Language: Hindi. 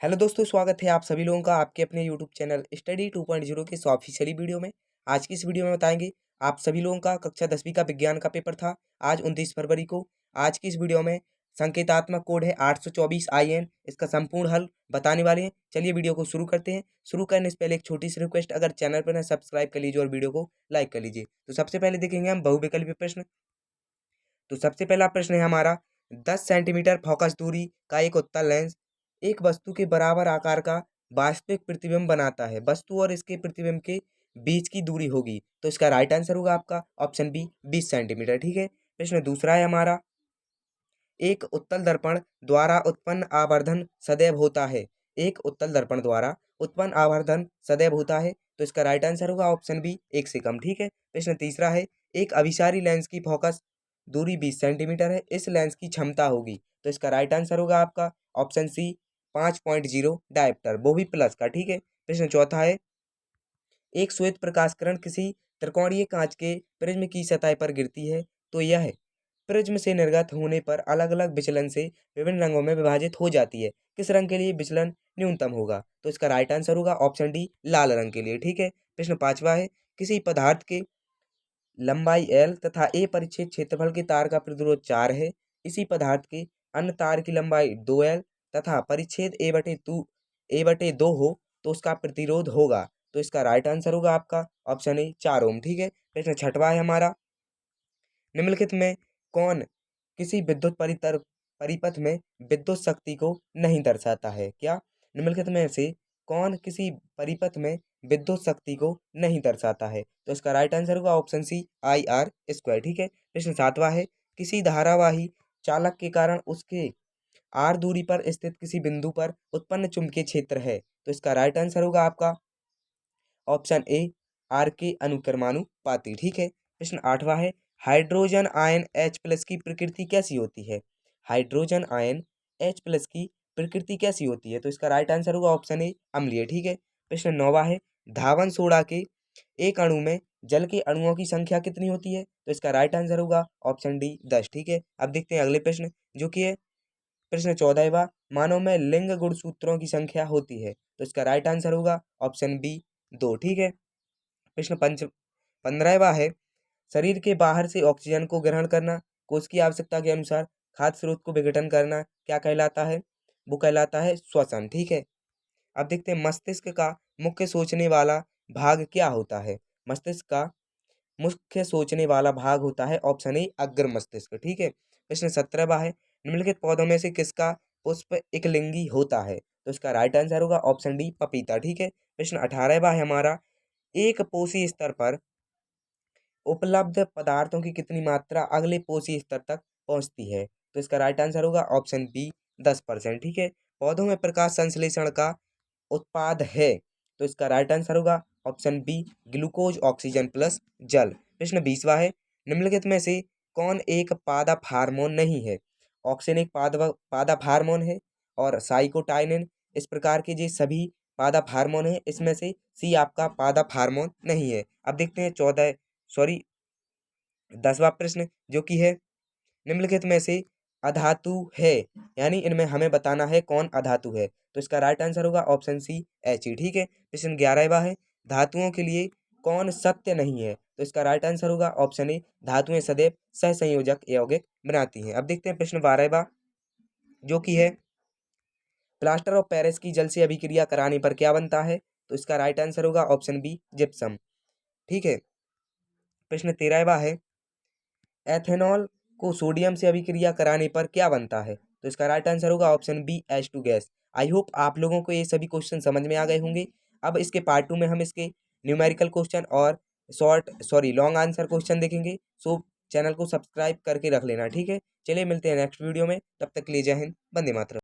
हेलो दोस्तों, स्वागत है आप सभी लोगों का आपके अपने यूट्यूब चैनल स्टडी 2.0 के इस ऑफिशियली वीडियो में। आज की इस वीडियो में बताएंगे आप सभी लोगों का कक्षा 10वीं का विज्ञान का पेपर था आज 29 फरवरी को। आज की इस वीडियो में संकेतात्मक कोड है 824 IN, इसका संपूर्ण हल बताने वाले हैं। चलिए वीडियो को शुरू करते हैं। शुरू करने से पहले एक छोटी सी रिक्वेस्ट, अगर चैनल पर है सब्सक्राइब कर लीजिए और वीडियो को लाइक कर लीजिए। तो सबसे पहले देखेंगे हम बहुविकल्पीय प्रश्न। तो सबसे पहला प्रश्न है हमारा, 10 सेंटीमीटर फोकस दूरी का एक उत्तल लेंस एक वस्तु के बराबर आकार का वास्तविक प्रतिबिंब बनाता है। वस्तु और इसके प्रतिबिंब के बीच की दूरी होगी। तो इसका राइट आंसर होगा आपका ऑप्शन बी 20 सेंटीमीटर। ठीक है। प्रश्न दूसरा है हमारा, एक उत्तल दर्पण द्वारा उत्पन्न आवर्धन सदैव होता है। एक उत्तल दर्पण द्वारा उत्पन्न आवर्धन सदैव होता है। तो इसका राइट आंसर होगा ऑप्शन बी 1 से कम। ठीक है। प्रश्न तीसरा है, एक अभिसारी लेंस की फोकस दूरी 20 सेंटीमीटर है, इस लेंस की क्षमता होगी। तो इसका राइट आंसर होगा आपका ऑप्शन सी 5.0 डायप्टर, वो भी प्लस का। ठीक है। प्रश्न चौथा है, एक श्वेत प्रकाशकरण किसी त्रिकोणीय कांच के प्रिज्म की सतह पर गिरती है तो यह प्रिज्म से निर्गत होने पर अलग अलग विचलन से विभिन्न रंगों में विभाजित हो जाती है। किस रंग के लिए विचलन न्यूनतम होगा? तो इसका राइट आंसर होगा ऑप्शन डी लाल रंग के लिए। ठीक है। प्रश्न पांचवा है, किसी पदार्थ के लंबाई L तथा A परिच्छेद क्षेत्रफल के तार का प्रतिरोध 4 है। इसी पदार्थ के अन्य तार की लंबाई 2L तथा परिच्छेद A/2 हो तो उसका प्रतिरोध होगा। तो इसका राइट आंसर होगा आपका ऑप्शन ए 4 ओम। ठीक है। प्रश्न छठवा है हमारा, निम्नलिखित में कौन किसी विद्युत परिपथ में विद्युत शक्ति को नहीं दर्शाता है? क्या निम्नलिखित में से कौन किसी परिपथ में विद्युत शक्ति को नहीं दर्शाता है? तो इसका राइट आंसर होगा ऑप्शन सी IR²। ठीक है। प्रश्न सातवां है, किसी धारावाही चालक के कारण उसके R दूरी पर स्थित किसी बिंदु पर उत्पन्न चुंबकीय क्षेत्र है। तो इसका राइट आंसर होगा आपका ऑप्शन ए R के अनुक्रमानुपाती। ठीक है। प्रश्न आठवां है, हाइड्रोजन आयन H+ की प्रकृति कैसी होती है? हाइड्रोजन आयन H+ की प्रकृति कैसी होती है? तो इसका राइट आंसर होगा ऑप्शन ए अम्लीय। ठीक है। प्रश्न नौवां है, धावन सोडा के एक अणु में जल के अणुओं की संख्या कितनी होती है? तो इसका राइट आंसर होगा ऑप्शन डी 10। ठीक है। अब देखते हैं अगले प्रश्न, जो कि है प्रश्न 14वां, मानव में लिंग गुणसूत्रों की संख्या होती है। तो इसका राइट आंसर होगा ऑप्शन बी 2। ठीक है। प्रश्न 15वां है, शरीर के बाहर से ऑक्सीजन को ग्रहण करना कोश की आवश्यकता के अनुसार खाद्य स्रोत को विघटन करना क्या कहलाता है? वो कहलाता है श्वसन। ठीक है। अब देखते हैं, मस्तिष्क का मुख्य सोचने वाला भाग क्या होता है? मस्तिष्क का मुख्य सोचने वाला भाग होता है ऑप्शन ए अग्र मस्तिष्क। ठीक है। प्रश्न 17वां है, निम्नलिखित पौधों में से किसका पुष्प एकलिंगी होता है? तो इसका राइट आंसर होगा ऑप्शन डी पपीता। ठीक है। प्रश्न 18वां है हमारा, एक पोषी स्तर पर उपलब्ध पदार्थों की कितनी मात्रा अगले पोषी स्तर तक पहुंचती है? तो इसका राइट आंसर होगा ऑप्शन बी 10%। ठीक है। पौधों में प्रकाश संश्लेषण का उत्पाद है। तो इसका राइट आंसर होगा option B glucose oxygen plus जल। प्रश्न 20वां है, निम्नलिखित में से कौन एक पादप हार्मोन नहीं है? ऑक्सिन एक पादप हार्मोन है और साइकोटाइनिन इस प्रकार के जो सभी पादप हार्मोन है, इसमें से सी आपका पादप हार्मोन नहीं है। अब देखते हैं 10वां प्रश्न, जो कि है निम्नलिखित में से अधातु है, यानी इनमें हमें बताना है कौन अधातु है। तो इसका राइट आंसर होगा ऑप्शन सी He। ठीक है। प्रश्न 11वां है, धातुओं के लिए कौन सत्य नहीं है? तो इसका राइट आंसर होगा ऑप्शन ए धातुएं सदैव सहसंयोजक यौगिक बनाती हैं। अब देखते हैं प्रश्न 12वां, जो कि है प्लास्टर ऑफ पेरिस की जल से अभिक्रिया कराने पर क्या बनता है? तो इसका राइट आंसर होगा ऑप्शन बी जिप्सम। ठीक है। प्रश्न 13वां है, एथेनॉल को सोडियम से अभिक्रिया कराने पर क्या बनता है? तो इसका राइट आंसर होगा option B H2 gas. I hope आप लोगों को ये सभी क्वेश्चन समझ में आ गए होंगे। अब इसके पार्ट 2 में हम इसके न्यूमेरिकल क्वेश्चन और लॉन्ग आंसर क्वेश्चन देखेंगे। सो चैनल को सब्सक्राइब करके रख लेना। ठीक है। चलिए मिलते हैं नेक्स्ट वीडियो में, तब तक के लिए जय हिंद, वंदे मातरम।